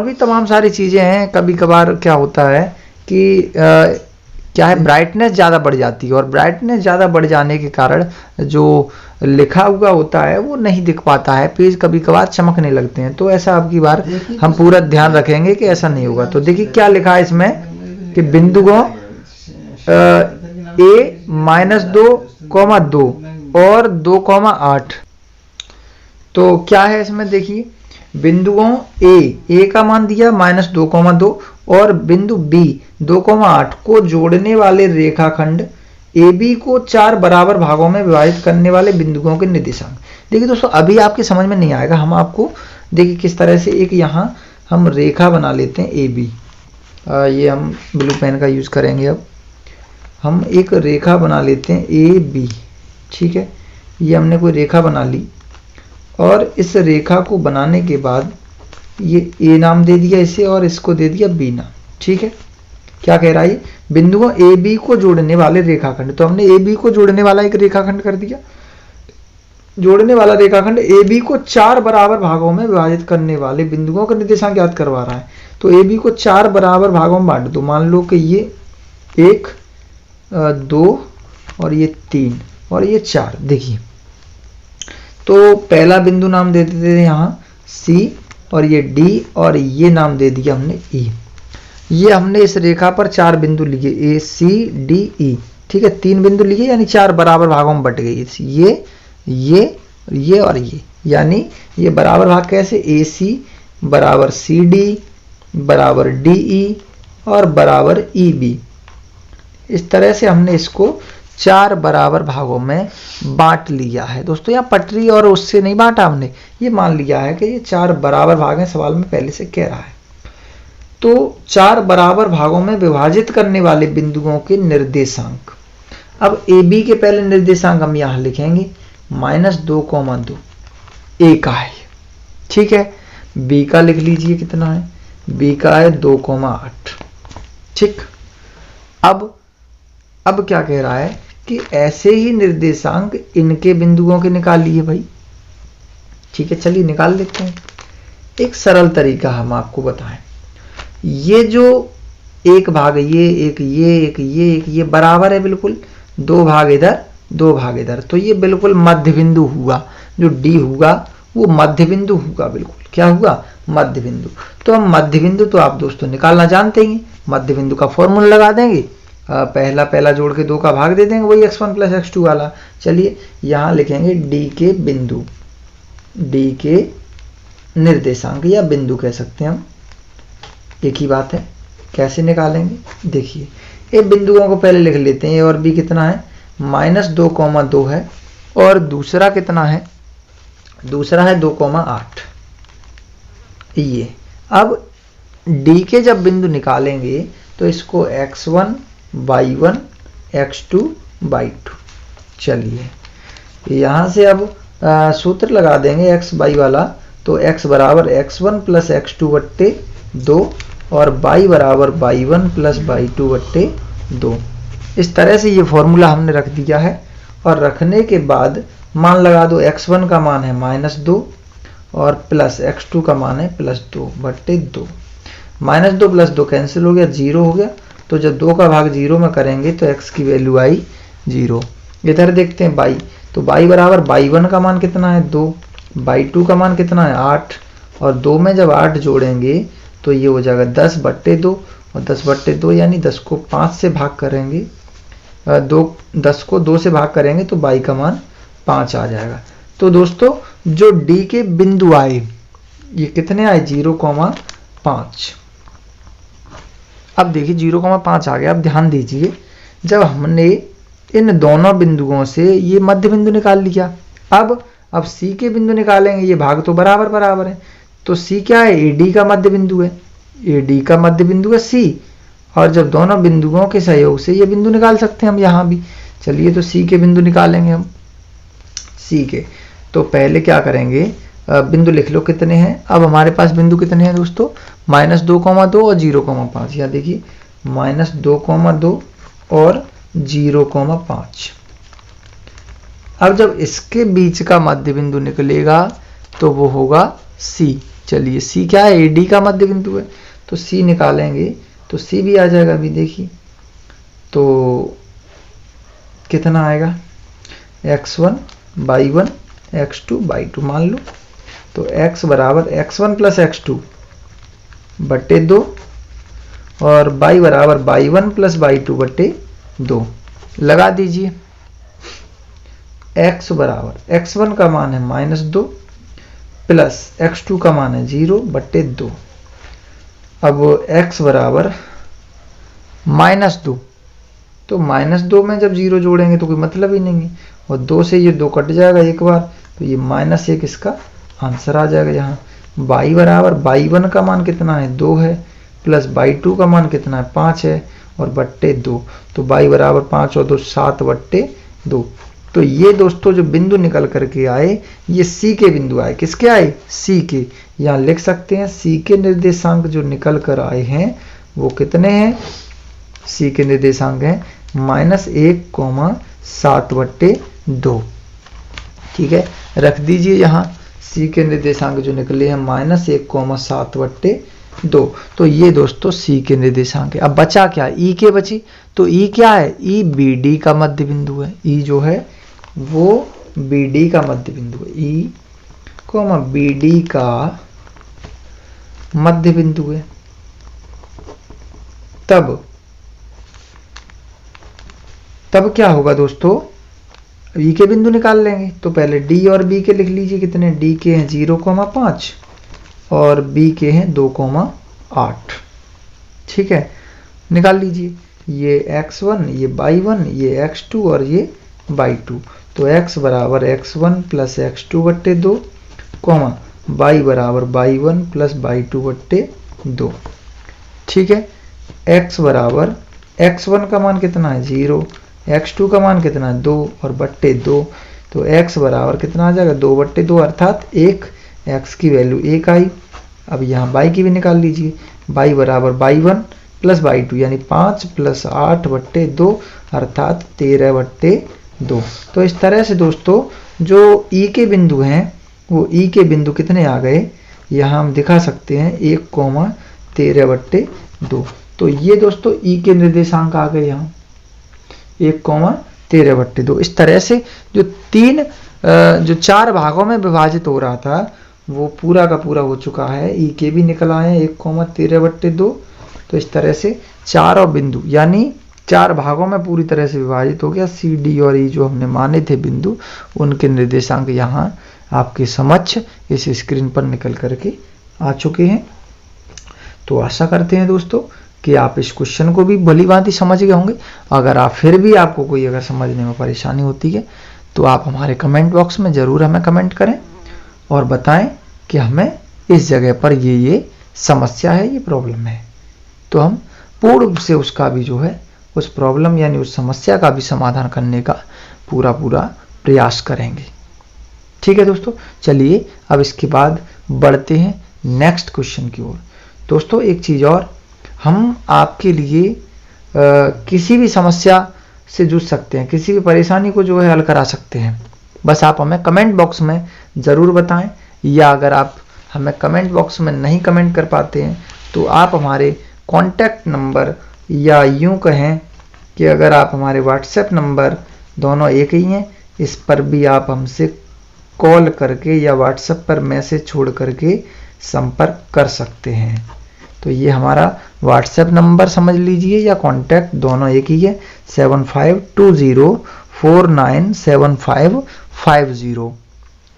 भी तमाम सारी चीज़ें हैं। कभी कभार क्या होता है कि क्या है, ब्राइटनेस ज़्यादा बढ़ जाती है, और ब्राइटनेस ज़्यादा बढ़ जाने के कारण जो लिखा हुआ होता है वो नहीं दिख पाता है, पेज कभी कभार चमकने लगते हैं। तो ऐसा अब की बार हम पूरा ध्यान रखेंगे कि ऐसा नहीं होगा। तो देखिए क्या लिखा है इसमें कि बिंदुओं A-2,2 और 2,8। तो क्या है इसमें, देखिए बिंदुओं A का मान दिया -2,2 और बिंदु B 2,8 को जोड़ने वाले रेखाखंड AB को 4 बराबर भागों में विभाजित करने वाले बिंदुओं के निर्देशांक। देखिए दोस्तों अभी आपके समझ में नहीं आएगा, हम आपको देखिए किस तरह से एक यहाँ हम रेखा बना लेते हैं AB। ये हम ब्लू पेन का यूज करेंगे। अब हम एक रेखा बना लेते हैं AB। ठीक है, ये हमने कोई रेखा बना ली, और इस रेखा को बनाने के बाद ये A नाम दे दिया इसे, और इसको दे दिया B नाम। ठीक है, क्या कह रहा है, बिंदुओं AB को जोड़ने वाले रेखाखंड। तो हमने AB को जोड़ने वाला एक रेखाखंड कर दिया। जोड़ने वाला रेखाखंड AB को 4 बराबर भागों में विभाजित करने वाले बिंदुओं का निर्देशांक ज्ञात करवा रहा है। तो AB को 4 बराबर भागों में बांट दो। मान लो कि ये 1, 2 और ये 3 और ये 4। देखिए तो पहला बिंदु नाम दे देते थे यहाँ C, और ये D, और ये नाम दे दिया हमने E। ये हमने इस रेखा पर 4 बिंदु लिए A, C, D, E। ठीक है, 3 बिंदु लिए, यानी 4 बराबर भागों में बट गई। ये और ये, यानी ये बराबर भाग कैसे, AC बराबर CD बराबर DE और बराबर EB। इस तरह से हमने इसको 4 बराबर भागों में बांट लिया है। दोस्तों यहाँ पटरी और उससे नहीं बांटा हमने, ये मान लिया है कि ये 4 बराबर भाग हैं, सवाल में पहले से कह रहा है। तो 4 बराबर भागों में विभाजित करने वाले बिंदुओं के निर्देशांक। अब AB के पहले निर्देशांक हम यहाँ लिखेंगे -2,2 A का है। ठीक है, B का लिख लीजिए कितना है, B का है 2,8। ठीक, अब क्या कह रहा है कि ऐसे ही निर्देशांक इनके बिंदुओं के निकाल लिए भाई। ठीक है, चलिए निकाल लेते हैं। एक सरल तरीका हम आपको बताएं। ये जो एक भाग ये एक ये एक ये एक ये बराबर है बिल्कुल, दो भाग इधर दो भाग इधर, तो ये बिल्कुल मध्य बिंदु हुआ। जो डी होगा वो मध्य बिंदु होगा, बिल्कुल क्या होगा, मध्य बिंदु। तो हम मध्य बिंदु तो आप दोस्तों निकालना जानते ही, मध्य बिंदु का फॉर्मूला लगा देंगे, पहला पहला जोड़ के दो का भाग दे देंगे, वही x1 प्लस x2 वाला। चलिए यहाँ लिखेंगे डी के बिंदु, डी के निर्देशांक या बिंदु कह सकते हैं हम, एक ही बात है। कैसे निकालेंगे देखिए, ये बिंदुओं को पहले लिख लेते हैं। ए और बी कितना है, -2,2 है, और दूसरा कितना है, दूसरा है 2,8। ये अब डी के जब बिंदु निकालेंगे तो इसको x1 y1 x2 y2। चलिए यहाँ से अब सूत्र लगा देंगे x y वाला, तो x बराबर x1 प्लस x2 बट्टे 2 और y बराबर y1 प्लस y2 बट्टे 2। इस तरह से ये फॉर्मूला हमने रख दिया है। और रखने के बाद मान लगा दो, x1 का मान है -2 और प्लस x2 का मान है +2 बट्टे 2। -2 प्लस 2 कैंसिल हो गया, 0 हो गया। तो जब 2 का भाग 0 में करेंगे तो x की वैल्यू आई 0। इधर देखते हैं y, तो y बराबर y1 का मान कितना है 2, y2 का मान कितना है 8, और 2 में जब 8 जोड़ेंगे तो ये हो जाएगा 10 बट्टे 2, और 10 बट्टे 2 यानी 10 को 5 से भाग करेंगे, 10 को 2 से भाग करेंगे तो y का मान 5 आ जाएगा। तो दोस्तों जो D के बिंदु आए ये कितने आए, 0,5। अब देखिए 0,5 आ गया। अब ध्यान दीजिए, जब हमने इन दोनों बिंदुओं से ये मध्य बिंदु निकाल लिया, अब C के बिंदु निकालेंगे। ये भाग तो बराबर बराबर है, तो C क्या है, AD का मध्य बिंदु है, AD का मध्य बिंदु है C। और जब दोनों बिंदुओं के सहयोग से ये बिंदु निकाल सकते हैं हम यहाँ भी। चलिए तो C के बिंदु निकालेंगे हम, C के। तो पहले क्या करेंगे, बिंदु लिख लो कितने हैं। अब हमारे पास बिंदु कितने हैं दोस्तों, -2,2 और 0,5। यहाँ देखिए -2,2 और 0,5। अब जब इसके बीच का मध्य बिंदु निकलेगा तो वो होगा C। चलिए C क्या है, AD का मध्य बिंदु है, तो C निकालेंगे तो C भी आ जाएगा। अभी देखिए तो कितना आएगा, x1 y1 x2 y2 मान लो। तो x बराबर x1 प्लस x2 बट्टे 2 और y बराबर y1 प्लस y2 बट्टे 2 लगा दीजिए। x बराबर x1 का मान है -2 प्लस x2 का मान है 0 बट्टे 2। अब x बराबर -2, तो -2 में जब 0 जोड़ेंगे तो कोई मतलब ही नहीं है, और 2 से ये 2 कट जाएगा एक बार, तो ये -1 इसका आंसर आ जाएगा यहाँ। y बराबर y1 का मान कितना है 2 है, प्लस y2 का मान कितना है 5 है, और बट्टे 2। तो y बराबर 5 और 2 7 बट्टे 2। तो ये दोस्तों जो बिंदु निकल करके आए ये C के बिंदु आए। किसके आए, C के। यहाँ लिख सकते हैं C के निर्देशांक जो निकल कर आए हैं वो कितने हैं, C के निर्देशांक हैं -1,7 बट्टे 2। ठीक है, रख दीजिए यहाँ C के निर्देशांक जो निकले हैं -1,7 बट्टे 2। तो ये दोस्तों C के निर्देशांक है। अब बचा क्या, E के बची। तो E क्या है, E BD का मध्य बिंदु है। E जो है वो BD का मध्य बिंदु है, E BD का मध्य बिंदु है। तब क्या होगा दोस्तों, E के बिंदु निकाल लेंगे। तो पहले D और B के लिख लीजिए, कितने, D के हैं 0,5 और B के हैं 2,8। ठीक है, निकाल लीजिए। ये x1, ये y1, ये x2 और ये y2। तो x बराबर x1 प्लस x2 बट्टे 2, y बराबर y1 प्लस y2 बट्टे 2। ठीक है, x बराबर x1 का मान कितना है 0, x2 का मान कितना है 2 और बट्टे 2। तो x बराबर कितना आ जाएगा 2 बट्टे 2 अर्थात 1, x की वैल्यू 1 आई। अब यहाँ y की भी निकाल लीजिए, y बराबर y1 प्लस y2 यानी 5 प्लस 8 बट्टे 2 अर्थात 13 बट्टे 2। तो इस तरह से दोस्तों जो E के बिंदु हैं वो E के बिंदु कितने आ गए, यहाँ हम दिखा सकते हैं 1,13/2। तो ये दोस्तों ई के निर्देशांक आ गए यहाँ 1,13/2। इस तरह से जो 4 भागों में विभाजित हो रहा था वो पूरा का पूरा हो चुका है। ई के भी निकल आए हैं 1,13/2। तो इस तरह से 4 बिंदु यानी 4 भागों में पूरी तरह से विभाजित हो गया। सी, डी और ई जो हमने माने थे बिंदु, उनके निर्देशांक यहाँ आपके समक्ष इस स्क्रीन पर निकल करके आ चुके हैं। तो आशा करते हैं दोस्तों कि आप इस क्वेश्चन को भी भली भांति समझ गए होंगे। अगर आप फिर भी आपको कोई अगर समझने में परेशानी होती है तो आप हमारे कमेंट बॉक्स में ज़रूर हमें कमेंट करें और बताएं कि हमें इस जगह पर ये समस्या है, ये प्रॉब्लम है। तो हम पूर्ण रूप से उसका भी जो है उस प्रॉब्लम यानी उस समस्या का भी समाधान करने का पूरा प्रयास करेंगे। ठीक है दोस्तों, चलिए अब इसके बाद बढ़ते हैं नेक्स्ट क्वेश्चन की ओर। दोस्तों एक चीज़ और, हम आपके लिए किसी भी समस्या से जूझ सकते हैं, किसी भी परेशानी को जो है हल करा सकते हैं। बस आप हमें कमेंट बॉक्स में ज़रूर बताएं, या अगर आप हमें कमेंट बॉक्स में नहीं कमेंट कर पाते हैं तो आप हमारे कॉन्टैक्ट नंबर, या यूं कहें कि अगर आप हमारे व्हाट्सएप नंबर, दोनों एक ही हैं, इस पर भी आप हमसे कॉल करके या व्हाट्सएप पर मैसेज छोड़ करके संपर्क कर सकते हैं। तो ये हमारा व्हाट्सएप नंबर समझ लीजिए या कॉन्टैक्ट, दोनों एक ही है, 7520497550।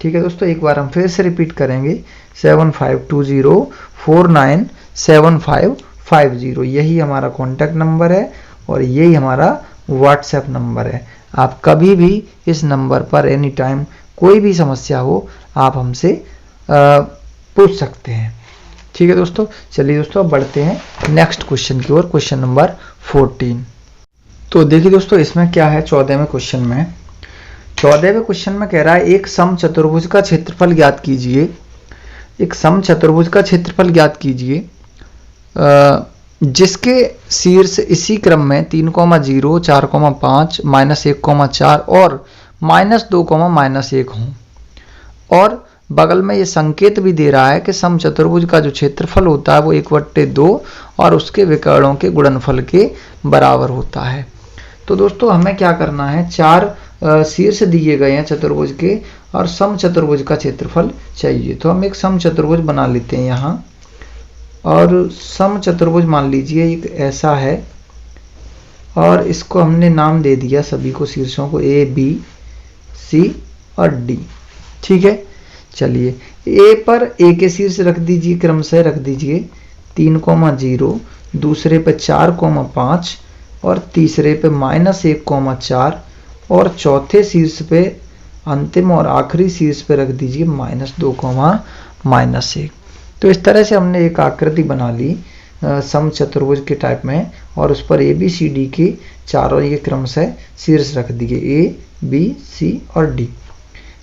ठीक है दोस्तों, एक बार हम फिर से रिपीट करेंगे, 7520497550। यही हमारा कॉन्टैक्ट नंबर है और यही हमारा व्हाट्सएप नंबर है। आप कभी भी इस नंबर पर एनी टाइम कोई भी समस्या हो आप हमसे पूछ सकते हैं। ठीक है दोस्तों, चलिए दोस्तों अब बढ़ते हैं नेक्स्ट क्वेश्चन की ओर, क्वेश्चन नंबर 14। तो देखिए दोस्तों इसमें क्या है, 14वें क्वेश्चन में 14वें क्वेश्चन में कह रहा है एक समचतुर्भुज का क्षेत्रफल ज्ञात कीजिए। एक समचतुर्भुज का क्षेत्रफल ज्ञात कीजिए जिसके शीर्ष इसी क्रम में 3, 0, 4, 5, -1, 4 और -2, -1 हों, और बगल में ये संकेत भी दे रहा है कि समचतुर्भुज का जो क्षेत्रफल होता है वो 1/2 और उसके विकर्णों के गुणनफल के बराबर होता है। तो दोस्तों हमें क्या करना है, 4 शीर्ष दिए गए हैं चतुर्भुज के और समचतुर्भुज का क्षेत्रफल चाहिए। तो हम एक समचतुर्भुज बना लेते हैं यहाँ, और समचतुर्भुज मान लीजिए एक ऐसा है और इसको हमने नाम दे दिया सभी को, शीर्षों को A, B, C और D। ठीक है, चलिए A पर A के शीर्ष रख दीजिए, क्रमशः रख दीजिए 3, 0, दूसरे पे 4, 5 और तीसरे पे -1, 4 और चौथे शीर्ष पे, अंतिम और आखिरी शीर्ष पे रख दीजिए -2, -1। तो इस तरह से हमने एक आकृति बना ली समचतुर्भुज के टाइप में, और उस पर ABCD के चारों ये क्रमशः शीर्ष रख दिए A, B, C और D।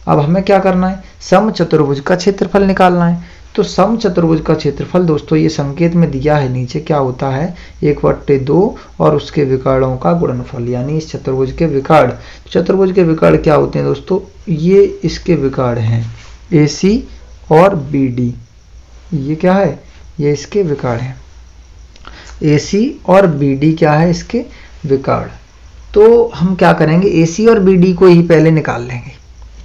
अब हमें क्या करना है, समचतुर्भुज का क्षेत्रफल निकालना है। तो समचतुर्भुज का क्षेत्रफल दोस्तों ये संकेत में दिया है नीचे, क्या होता है 1/2 और उसके विकर्णों का गुणनफल, यानी इस चतुर्भुज के विकर्ण। चतुर्भुज के विकर्ण क्या होते हैं दोस्तों, ये इसके विकर्ण हैं AC और BD। ये क्या है, ये इसके विकर्ण हैं, AC और BD क्या है, इसके विकर्ण। तो हम क्या करेंगे, AC और BD को ही पहले निकाल लेंगे,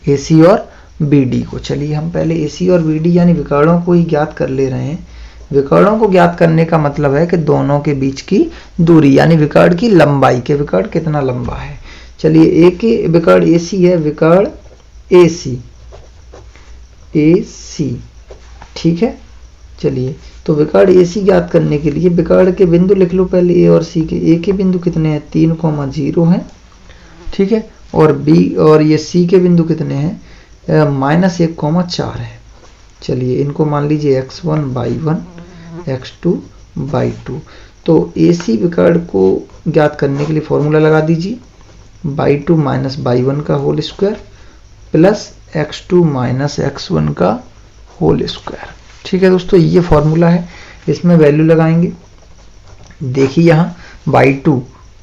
AC और BD को। चलिए हम पहले AC और BD यानी विकर्णों को ही ज्ञात कर ले रहे हैं। विकर्णों को ज्ञात करने का मतलब है कि दोनों के बीच की दूरी यानी विकर्ण की लंबाई, के विकर्ण कितना लंबा है। चलिए A के विकर्ण AC है, विकर्ण AC, ठीक है। चलिए तो विकर्ण AC ज्ञात करने के लिए विकर्ण के बिंदु लिख लो पहले A और C के। A के बिंदु कितने हैं, 3, 0 हैं, ठीक है, और B और ये C के बिंदु कितने हैं, -1, 4 है। चलिए इनको मान लीजिए x1/1, x2/2। तो AC विकर्ण को ज्ञात करने के लिए फॉर्मूला लगा दीजिए, (2 - (y1) का whole square plus x2 - (x1) का होल स्क्वायर। ठीक है दोस्तों, ये फॉर्मूला है, इसमें वैल्यू लगाएंगे। देखिए यहाँ y2,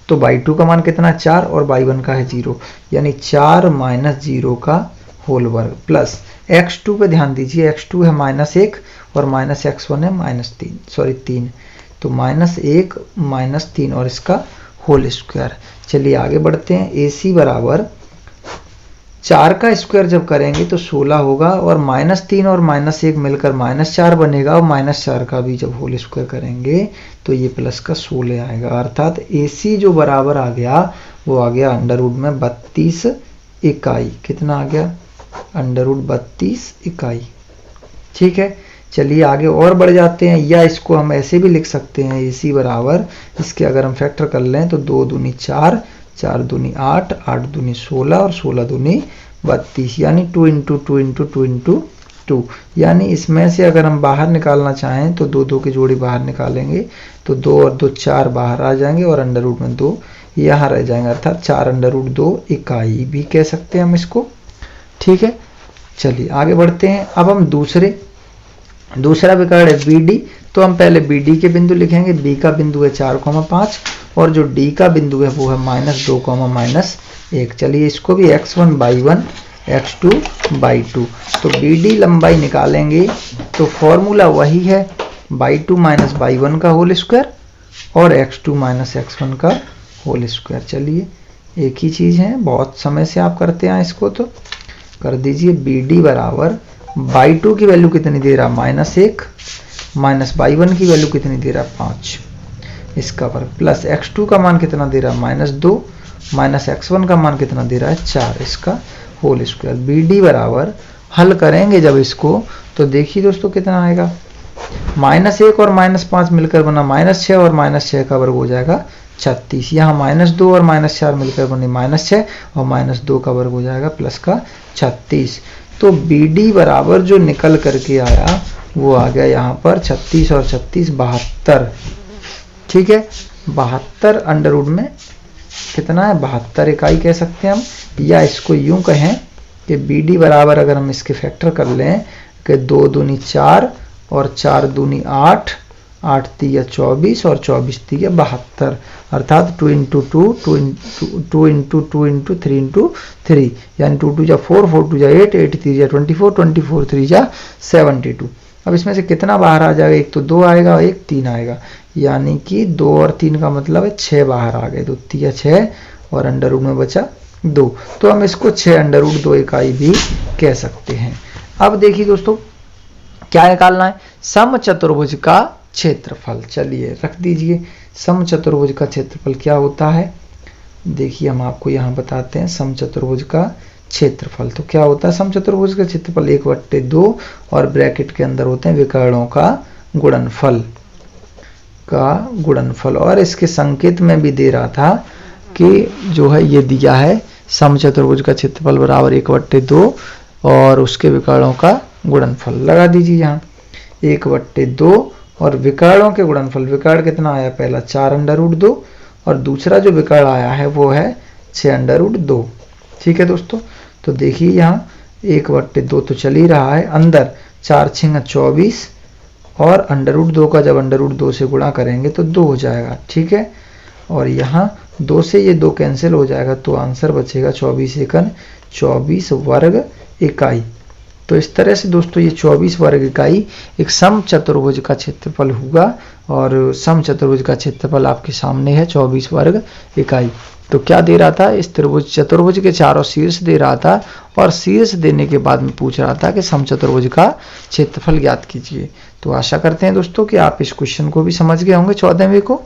तो y2 का मान कितना 4 और y1 का है 0, यानी 4 - 0 का होल वर्ग प्लस x2 पे ध्यान दीजिए, x2 है -1 और -x1 है -3, तो -1 -3 और इसका होल स्क्वायर। चलिए आगे बढ़ते हैं। AC बराबर 4 का स्क्वायर जब करेंगे तो 16 होगा और -3 और -1 मिलकर -4 बनेगा और -4 का भी जब होल स्क्वायर करेंगे तो ये प्लस का 16 आएगा। अर्थात AC जो बराबर आ गया वो आ गया √ में 32 इकाई। कितना आ गया? √32 इकाई। ठीक है, चलिए आगे और बढ़ जाते हैं, या इसको हम ऐसे भी लिख सकते हैं AC बराबर, इसके अगर हम फैक्टर कर लें तो 2 दूनी 4, 4 दूनी 8, 8 दूनी 16 और 16 दूनी 32, यानी 2 × 2 × 2 × 2। यानी इसमें से अगर हम बाहर निकालना चाहें तो 2 2 की जोड़ी बाहर निकालेंगे तो 2 और 2 4 बाहर आ जाएंगे और √ में 2 यहाँ रह जाएंगे, अर्थात 4 √2 इकाई भी कह सकते हैं हम इसको। ठीक है, चलिए आगे बढ़ते हैं। अब हम दूसरा विकर्ण है BD, तो हम पहले BD के बिंदु लिखेंगे। B का बिंदु है 4,5 और जो D का बिंदु है वो है -2, -1। चलिए इसको भी x1/1 x2/2, तो BD लंबाई निकालेंगे तो फॉर्मूला वही है /2 - /1 का होल स्क्वायर और x2 - x1 का होल स्क्वायर। चलिए एक ही चीज है, बहुत समय से आप करते हैं इसको, तो कर दीजिए। BD बराबर /2 की वैल्यू कितनी दे रहा? -1 -/1 की वैल्यू कितनी दे रहा? 5, इसका वर्ग प्लस x2 का मान कितना दे रहा? -2 -x1 का मान कितना दे रहा है? 4, इसका होल स्क्वायर। BD बराबर हल करेंगे जब इसको तो देखिए दोस्तों कितना आएगा, -1 और -5 मिलकर बना -6 और -6 का वर्ग हो जाएगा 36। यहाँ -2 और -4 मिलकर बने -6 और -2 का वर्ग हो जाएगा प्लस का 36। तो BD बराबर जो निकल करके आया वो आ गया यहाँ पर 36 और 36 72। ठीक है, 72 √ में कितना है? 72 इकाई कह सकते हैं हम, या इसको यूं कहें कि BD बराबर अगर हम इसके फैक्टर कर लें कि 2 दूनी 4 और 4 दूनी 8, 8 तिया 24 और 24 तिया 72, अर्थात 2 × 2 2 × 2 × 3 × 3, यानी 2 2 जा 4, 4 2 जा 8, 8 3 जा 24, 24 3 जा 72। अब इसमें से कितना बाहर आ जाएगा? एक तो 2 आएगा, एक 3 आएगा, यानी कि 2 और 3 का मतलब है 6 बाहर आ गए, 2 तिया 6 और √ में बचा 2, तो हम इसको 6 √2 इकाई भी कह सकते हैं। अब देखिए दोस्तों क्या निकालना है? समचतुर्भुज का क्षेत्रफल। चलिए रख दीजिए, समचतुर्भुज का क्षेत्रफल क्या होता है? देखिए हम आपको यहाँ बताते हैं समचतुर्भुज का क्षेत्रफल। तो क्या होता है समचतुर्भुज का क्षेत्रफल? 1/2 और ब्रैकेट के अंदर होते हैं विकर्णों का गुणनफल। और इसके संकेत में भी दे रहा था कि जो है ये दिया है समचतुर्भुज का क्षेत्रफल बराबर 1/2 और उसके विकर्णों का गुणनफल। लगा दीजिए यहाँ 1/2 और विकर्णों के गुणनफल। विकर्ण कितना आया? पहला 4 √2 और दूसरा जो विकर्ण आया है वो है 6 √2। ठीक है दोस्तों, तो देखिए यहाँ 1/2 तो चल ही रहा है, अंदर 4 6 24 और √2 का जब √2 से गुणा करेंगे तो 2 हो जाएगा। ठीक है, और यहाँ 2 से ये 2 कैंसिल हो जाएगा तो आंसर बचेगा 24 एकन 24 वर्ग इकाई। तो इस तरह से दोस्तों ये 24 वर्ग इकाई एक समचतुर्भुज का क्षेत्रफल होगा और समचतुर्भुज का क्षेत्रफल आपके सामने है 24 वर्ग इकाई। तो क्या दे रहा था? इस चतुर्भुज के चारों शीर्ष दे रहा था और शीर्ष देने के बाद में पूछ रहा था कि समचतुर्भुज का क्षेत्रफल ज्ञात कीजिए। तो आशा करते हैं दोस्तों कि आप इस क्वेश्चन को भी समझ गए होंगे 14वें को,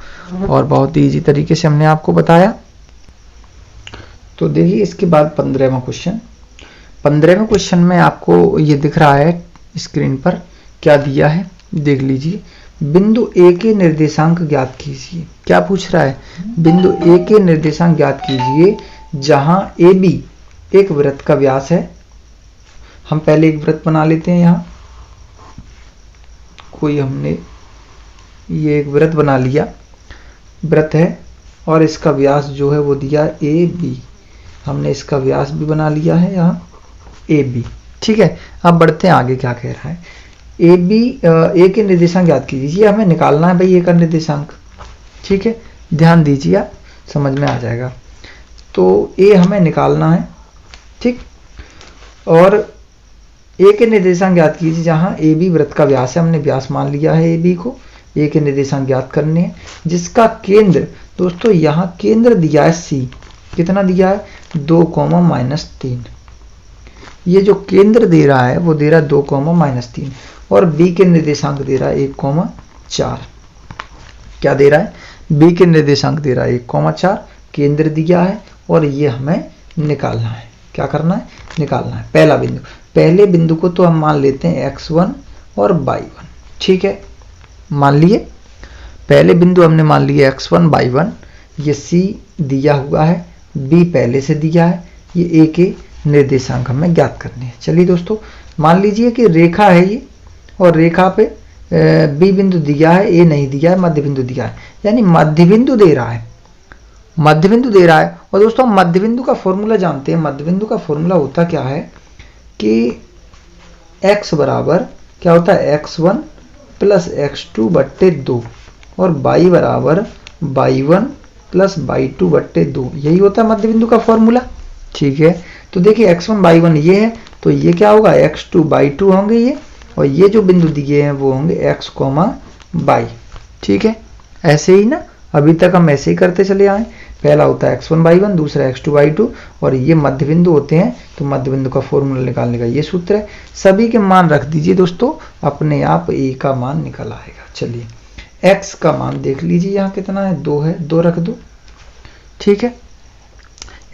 और बहुत ही ईजी तरीके से हमने आपको बताया। तो देखिए इसके बाद 15वां क्वेश्चन। 15वें क्वेश्चन में आपको ये दिख रहा है स्क्रीन पर, क्या दिया है देख लीजिए। बिंदु A के निर्देशांक ज्ञात कीजिए। क्या पूछ रहा है? बिंदु A के निर्देशांक ज्ञात कीजिए जहां AB एक वृत्त का व्यास है। हम पहले एक वृत्त बना लेते हैं। यहाँ हमने ये एक वृत्त बना लिया, वृत्त है और इसका व्यास जो है वो दिया AB। हमने इसका व्यास भी बना लिया है यहाँ AB। ठीक है, अब बढ़ते हैं आगे। क्या कह रहा है? A के निर्देशांक ज्ञात कीजिए। हमें निकालना है भाई A का निर्देशांक। ठीक है, ध्यान दीजिए, आप समझ में आ जाएगा। तो A हमें निकालना है। ठीक, और ए के निर्देशांक ज्ञात कीजिए जहां ए बी वृत्त का व्यास है, हमने व्यास मान लिया है ए बी को, ए के निर्देशांक ज्ञात करने हैं, जिसका केंद्र दोस्तों यहाँ केंद्र दिया है सी, कितना दिया है 2, -3। ये जो केंद्र दे रहा है वो दे रहा है 2, -3 और बी के निर्देशांक दे रहा है 1,4। क्या दे रहा है? बी के निर्देशांक दे रहा है 1,4, केंद्र दिया है और ये हमें निकालना है। क्या करना है? निकालना है। पहला बिंदु, पहले बिंदु को तो हम मान लेते हैं x1 और y1, ठीक है, मान लिए। पहले बिंदु हमने मान लिए x1 y1, ये c दिया हुआ है, b पहले से दिया है, ये a के निर्देशांक हमें ज्ञात करने हैं। चलिए दोस्तों, मान लीजिए कि रेखा है ये और रेखा पे b बिंदु दिया है, a नहीं दिया है, मध्य बिंदु दिया है, यानी मध्य बिंदु दे रहा है, मध्य बिंदु दे रहा है। और दोस्तों हम मध्य बिंदु का फॉर्मूला जानते हैं। मध्य बिंदु का फॉर्मूला होता क्या है कि x बराबर क्या होता है x1 प्लस x2 बट्टे 2 और y बराबर y1 प्लस y2 बट्टे 2, यही होता है मध्य बिंदु का फॉर्मूला, ठीक है। तो देखिए x1 y1 ये है, तो ये क्या होगा x2 y2 होंगे ये, और ये जो बिंदु दिए हैं वो होंगे x, y, ठीक है। ऐसे ही ना, अभी तक हम ऐसे ही करते चले आए। पहला होता है x1 y1, दूसरा x2 y2 और ये मध्य बिंदु होते हैं। तो मध्य बिंदु का फॉर्मूला निकालने का ये सूत्र है। सभी के मान रख दीजिए दोस्तों, अपने आप a का मान निकल आएगा। चलिए x का मान देख लीजिए, यहाँ कितना है 2 है, 2 रख दो, ठीक है।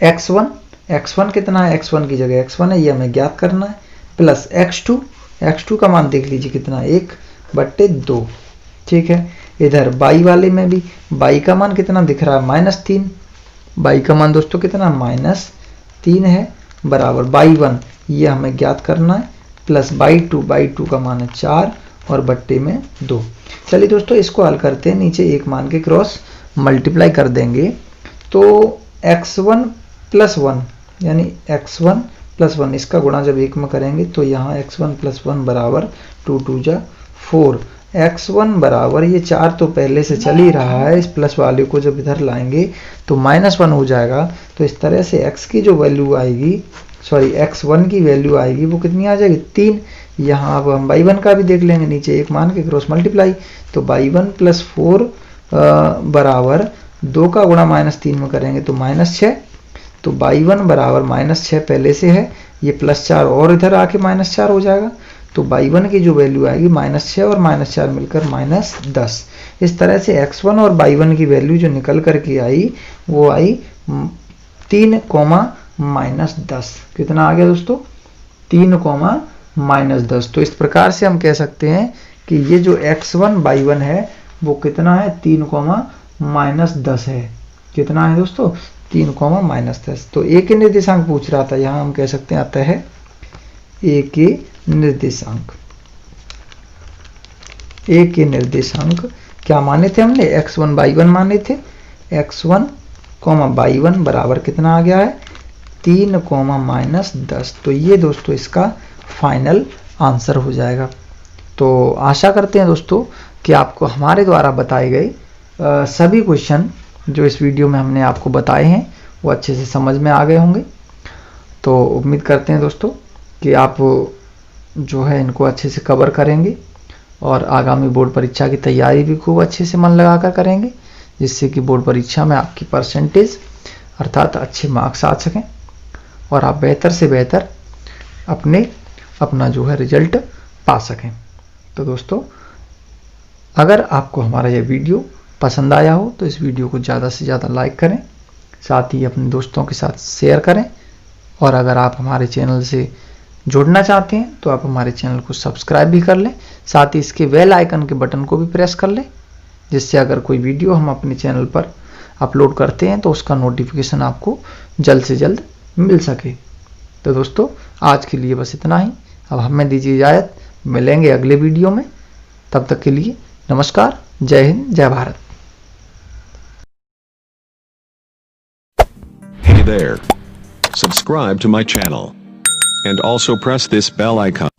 x1 कितना है, x1 की जगह x1 है, ये हमें ज्ञात करना है, प्लस x2 का मान देख लीजिए कितना है 1/2, ठीक है। इधर y वाले में भी y का मान कितना दिख रहा है -3, y का मान दोस्तों कितना -3 है, बराबर y1 ये हमें ज्ञात करना है, प्लस y2 का मान है 4 और बट्टे में 2। चलिए दोस्तों इसको हल करते हैं, नीचे एक मान के क्रॉस मल्टीप्लाई कर देंगे तो x1 + 1 यानी x1 + 1 इसका गुणा जब 1 में करेंगे तो यहाँ x1 + 1 बराबर 2 2 जा 4, x1 बराबर ये 4 तो पहले से चल ही रहा है, इस प्लस वाले को जब इधर लाएंगे तो -1 हो जाएगा। तो इस तरह से x की जो वैल्यू आएगी, सॉरी x1 की वैल्यू आएगी वो कितनी आ जाएगी 3। यहाँ अब हम y1 का भी देख लेंगे, नीचे एक मान के क्रॉस मल्टीप्लाई, तो y1 + 4 बराबर 2 का गुणा -3 में करेंगे तो -6, तो y1 बराबर -6 पहले से है, ये +4 और इधर आके -4 हो जाएगा। तो y1 की जो वैल्यू आएगी -6 और -4 मिलकर -10। इस तरह से x1 और y1 की वैल्यू जो निकल करके आई वो आई 3, -10। कितना आ गया दोस्तों 3, -10। तो इस प्रकार से हम कह सकते हैं कि ये जो x1 y1 है वो कितना है 3, -10 है। कितना है दोस्तों 3, -10। तो a के निर्देशांक पूछ रहा था, यहाँ हम कह सकते हैं अतः है a के निर्देशांक, a के निर्देशांक क्या माने थे हमने x1 y1 माने थे, x1, y1 बराबर कितना आ गया है 3, -10। तो ये दोस्तों इसका फाइनल आंसर हो जाएगा। तो आशा करते हैं दोस्तों कि आपको हमारे द्वारा बताए गए सभी क्वेश्चन जो इस वीडियो में हमने आपको बताए हैं वो अच्छे से समझ में आ गए होंगे। तो उम्मीद करते हैं दोस्तों कि आप जो है इनको अच्छे से कवर करेंगे और आगामी बोर्ड परीक्षा की तैयारी भी खूब अच्छे से मन लगाकर करेंगे, जिससे कि बोर्ड परीक्षा में आपकी परसेंटेज अर्थात अच्छे मार्क्स आ सकें और आप बेहतर से बेहतर अपना जो है रिजल्ट पा सकें। तो दोस्तों अगर आपको हमारा यह वीडियो पसंद आया हो तो इस वीडियो को ज़्यादा से ज़्यादा लाइक करें, साथ ही अपने दोस्तों के साथ शेयर करें, और अगर आप हमारे चैनल से जुड़ना चाहते हैं तो आप हमारे चैनल को सब्सक्राइब भी कर लें, साथ ही इसके बेल आइकन के बटन को भी प्रेस कर लें, जिससे अगर कोई वीडियो हम अपने चैनल पर अपलोड करते हैं तो उसका नोटिफिकेशन आपको जल्द से जल्द मिल सके। तो दोस्तों आज के लिए बस इतना ही, अब हमें दीजिए इजाज़त, मिलेंगे अगले वीडियो में, तब तक के लिए नमस्कार, जय हिंद, जय Bharat. Hey there. Subscribe to my channel. And also press this bell icon.